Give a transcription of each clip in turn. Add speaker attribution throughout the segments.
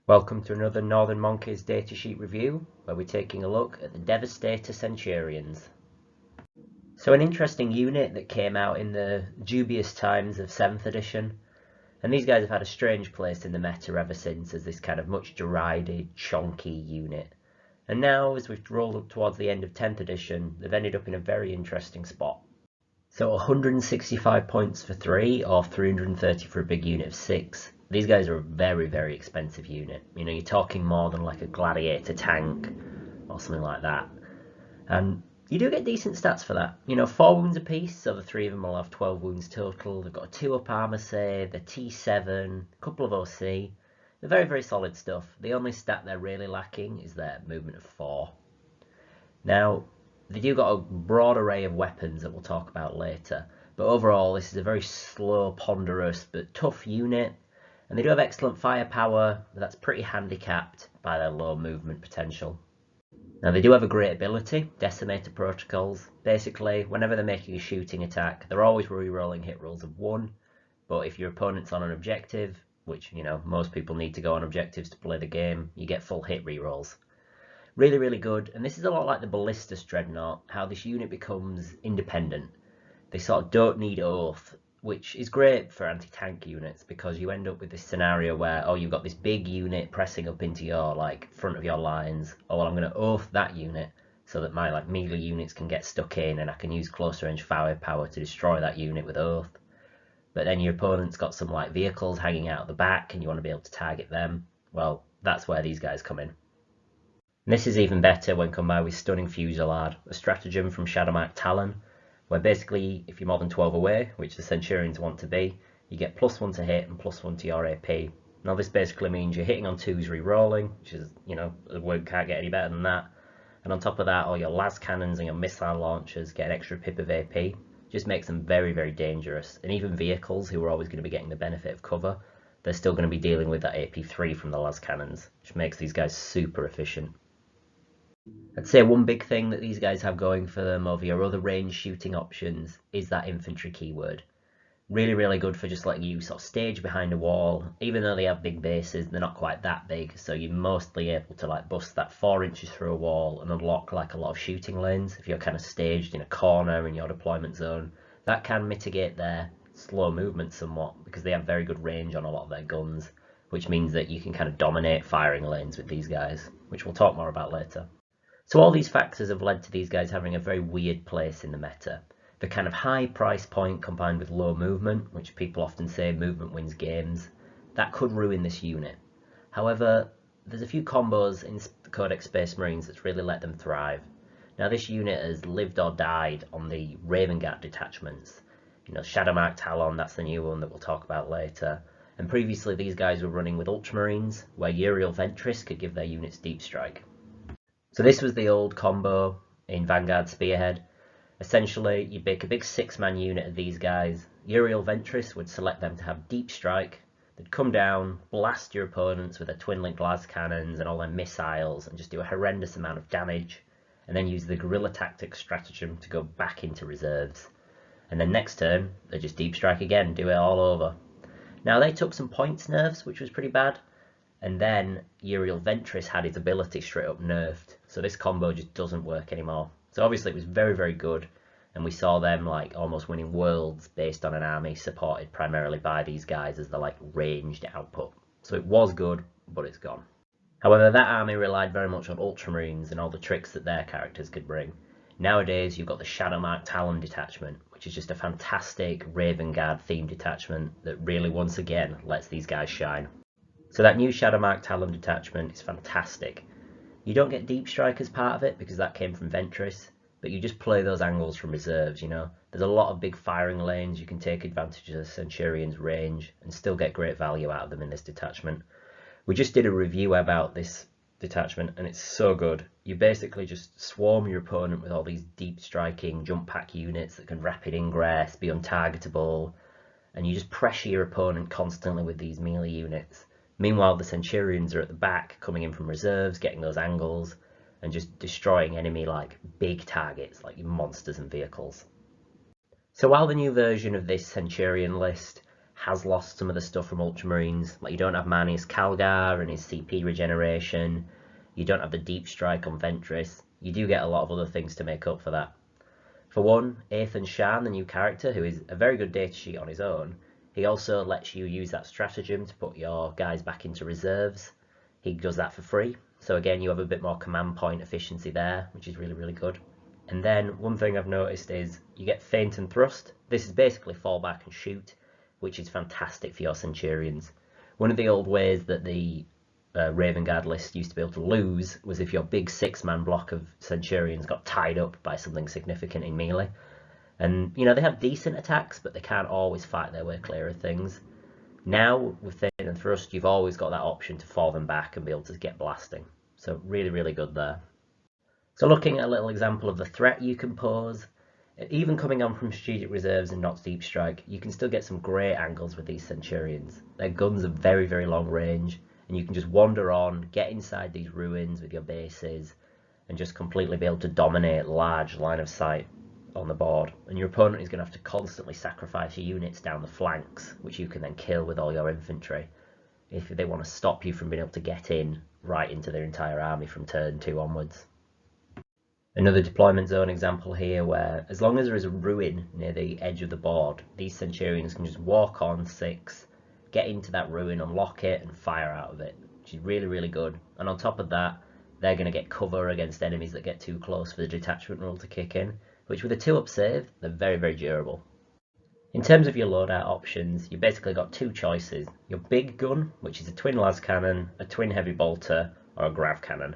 Speaker 1: Welcome to another Northern Monkeys datasheet review, where we're taking a look at the Devastator Centurions. So an interesting unit that came out in the dubious times of 7th edition, and these guys have had a strange place in the meta ever since as this kind of much derided, chonky unit. And now, as we've rolled up towards the end of 10th edition, they've ended up in a very interesting spot. So 165 points for 3, or 330 for a big unit of 6. These guys are a very, very expensive unit. You know, you're talking more than like a gladiator tank or something like that. And you do get decent stats for that. You know, 4 wounds apiece, so the 3 of them will have 12 wounds total. They've got a 2-up armor save, they're T7, a couple of OC. They're very, very solid stuff. The only stat they're really lacking is their movement of 4. Now, they do got a broad array of weapons that we'll talk about later, but overall this is a very slow, ponderous, but tough unit, and they do have excellent firepower, but that's pretty handicapped by their low movement potential. Now they do have a great ability, Decimator Protocols. Basically, whenever they're making a shooting attack, they're always re-rolling hit rolls of 1, but if your opponent's on an objective, which, you know, most people need to go on objectives to play the game, you get full hit re-rolls. Really, really good, and this is a lot like the Ballistus Dreadnought, how this unit becomes independent. They sort of don't need Oath, which is great for anti-tank units because you end up with this scenario where, oh, you've got this big unit pressing up into your, like, front of your lines. Oh, well, I'm going to Oath that unit so that my, like, melee units can get stuck in and I can use close range firepower to destroy that unit with Oath. But then your opponent's got some, like, vehicles hanging out the back and you want to be able to target them. Well, that's where these guys come in. And this is even better when combined with Stunning Fusillade, a stratagem from Shadowmark Talon, where basically if you're more than 12 away, which the Centurions want to be, you get +1 to hit and +1 to your AP. Now this basically means you're hitting on 2s re-rolling, which is, you know, the word can't get any better than that. And on top of that, all your las cannons and your missile launchers get an extra pip of AP. Just makes them very, very dangerous. And even vehicles, who are always going to be getting the benefit of cover, they're still going to be dealing with that AP3 from the las cannons, which makes these guys super efficient. I'd say one big thing that these guys have going for them over your other range shooting options is that infantry keyword. Really, really good for just letting you sort of stage behind a wall. Even though they have big bases, they're not quite that big, so you're mostly able to like bust that 4 inches through a wall and unlock like a lot of shooting lanes if you're kind of staged in a corner in your deployment zone. That can mitigate their slow movement somewhat because they have very good range on a lot of their guns, which means that you can kind of dominate firing lanes with these guys, which we'll talk more about later. So all these factors have led to these guys having a very weird place in the meta. The kind of high price point combined with low movement, which people often say movement wins games, that could ruin this unit. However, there's a few combos in the Codex Space Marines that's really let them thrive. Now this unit has lived or died on the Raven Guard detachments. You know, Shadowmark Talon, that's the new one that we'll talk about later. And previously these guys were running with Ultramarines, where Uriel Ventris could give their units deep strike. So this was the old combo in Vanguard Spearhead. Essentially, you'd make a big 6-man unit of these guys. Uriel Ventris would select them to have deep strike. They'd come down, blast your opponents with their twin-linked las cannons and all their missiles and just do a horrendous amount of damage, and then use the guerrilla tactics stratagem to go back into reserves. And then next turn, they just deep strike again, do it all over. Now they took some points nerfs, which was pretty bad. And then Uriel Ventris had his ability straight up nerfed, so this combo just doesn't work anymore. So obviously it was very, very good, and we saw them like almost winning worlds based on an army supported primarily by these guys as the like ranged output. So it was good, but it's gone. However, that army relied very much on Ultramarines and all the tricks that their characters could bring. Nowadays you've got the Shadowmark Talon detachment, which is just a fantastic Raven Guard themed detachment that really once again lets these guys shine. So that new Shadowmark Talon detachment is fantastic. You don't get deep strike as part of it because that came from Ventris, but you just play those angles from reserves, you know. There's a lot of big firing lanes, you can take advantage of the Centurion's range and still get great value out of them in this detachment. We just did a review about this detachment and it's so good. You basically just swarm your opponent with all these deep striking jump pack units that can rapid ingress, be untargetable, and you just pressure your opponent constantly with these melee units. Meanwhile, the Centurions are at the back, coming in from reserves, getting those angles, and just destroying enemy like big targets, like monsters and vehicles. So while the new version of this Centurion list has lost some of the stuff from Ultramarines. Like, you don't have Marnius Calgar and his CP regeneration. You don't have the Deep Strike on Ventress. You do get a lot of other things to make up for that. For one, Ethan Shan, the new character, who is a very good datasheet on his own, he also lets you use that stratagem to put your guys back into reserves. He does that for free. So again, you have a bit more command point efficiency there, which is really, really good. And then one thing I've noticed is you get feint and thrust. This is basically fall back and shoot, which is fantastic for your Centurions. One of the old ways that the Raven Guard list used to be able to lose was if your big 6-man block of Centurions got tied up by something significant in melee. And, you know, they have decent attacks, but they can't always fight their way clear of things. Now, with feint and thrust, you've always got that option to fall them back and be able to get blasting. So really, really good there. So looking at a little example of the threat you can pose, even coming on from strategic reserves and not deep strike, you can still get some great angles with these Centurions. Their guns are very, very long range, and you can just wander on, get inside these ruins with your bases, and just completely be able to dominate large line of sight on the board. And your opponent is going to have to constantly sacrifice your units down the flanks, which you can then kill with all your infantry, if they want to stop you from being able to get in right into their entire army from turn 2 onwards. Another deployment zone example here, where as long as there is a ruin near the edge of the board, these Centurions can just walk on 6, get into that ruin, unlock it, and fire out of it, which is really, really good. And on top of that, they're going to get cover against enemies that get too close for the detachment rule to kick in, which with a 2-up save, they're very, very durable. In terms of your loadout options, you basically got 2 choices. Your big gun, which is a twin las cannon, a twin heavy bolter, or a grav cannon.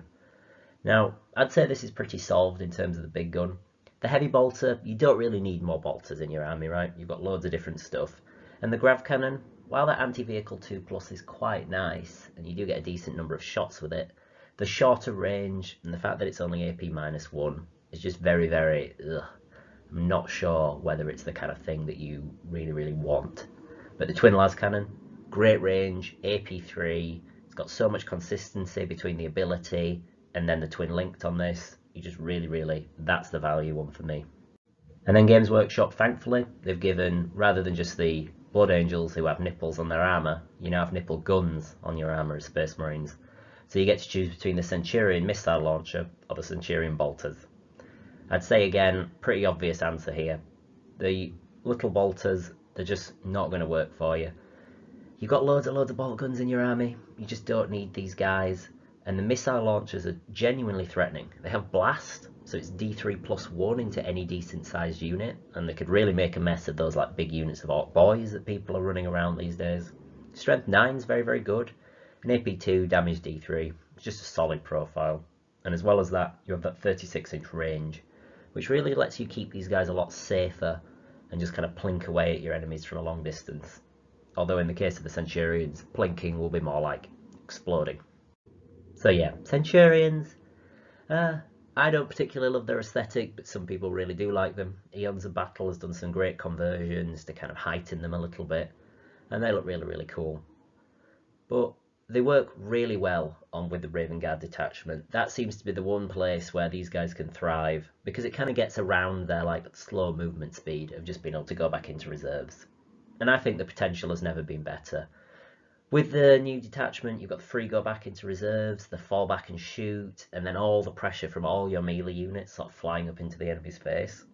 Speaker 1: Now, I'd say this is pretty solved in terms of the big gun. The heavy bolter, you don't really need more bolters in your army, right? You've got loads of different stuff. And the grav cannon, while that anti-vehicle 2+ is quite nice, and you do get a decent number of shots with it, the shorter range and the fact that it's only AP -1 is just very, very, I'm not sure whether it's the kind of thing that you really, really want. But the twin las cannon, great range, AP3, it's got so much consistency between the ability and then the twin linked on this. You just really, really, that's the value one for me. And then Games Workshop, thankfully, they've given, rather than just the Blood Angels who have nipples on their armour, you now have nipple guns on your armour as Space Marines. So you get to choose between the Centurion missile launcher or the Centurion bolters. I'd say again, pretty obvious answer here. The little bolters, they're just not going to work for you. You've got loads of bolt guns in your army, you just don't need these guys. And the missile launchers are genuinely threatening. They have blast, so it's D3+1 into any decent sized unit, and they could really make a mess of those like big units of Orc Boys that people are running around these days. Strength 9 is very, very good, and AP2 damage D3. It's just a solid profile. And as well as that, you have that 36-inch range, which really lets you keep these guys a lot safer and just kind of plink away at your enemies from a long distance. Although in the case of the Centurions, plinking will be more like exploding. So yeah, Centurions, I don't particularly love their aesthetic, but some people really do like them. Eons of Battle has done some great conversions to kind of heighten them a little bit, and they look really, really cool. But they work really well on with the Raven Guard detachment. That seems to be the one place where these guys can thrive, because it kind of gets around their like slow movement speed of just being able to go back into reserves. And I think the potential has never been better. With the new detachment, you've got the free go back into reserves, the fall back and shoot, and then all the pressure from all your melee units sort of flying up into the enemy's face.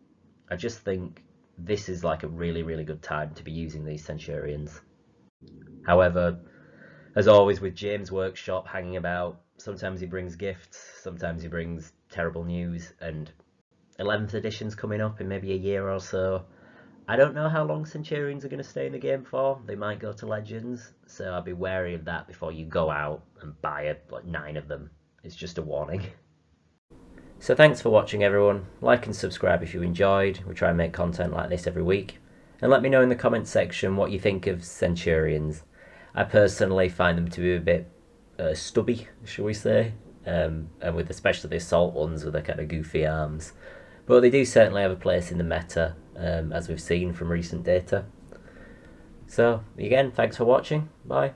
Speaker 1: I just think this is like a really, really good time to be using these Centurions. However, as always with James Workshop hanging about, sometimes he brings gifts, sometimes he brings terrible news, and 11th edition's coming up in maybe a year or so. I don't know how long Centurions are going to stay in the game for. They might go to Legends, so I'd be wary of that before you go out and buy like 9 of them. It's just a warning. So thanks for watching everyone. Like and subscribe if you enjoyed. We try and make content like this every week. And let me know in the comments section what you think of Centurions. I personally find them to be a bit stubby, shall we say, and with especially the assault ones with their kind of goofy arms. But they do certainly have a place in the meta, as we've seen from recent data. So, again, thanks for watching. Bye.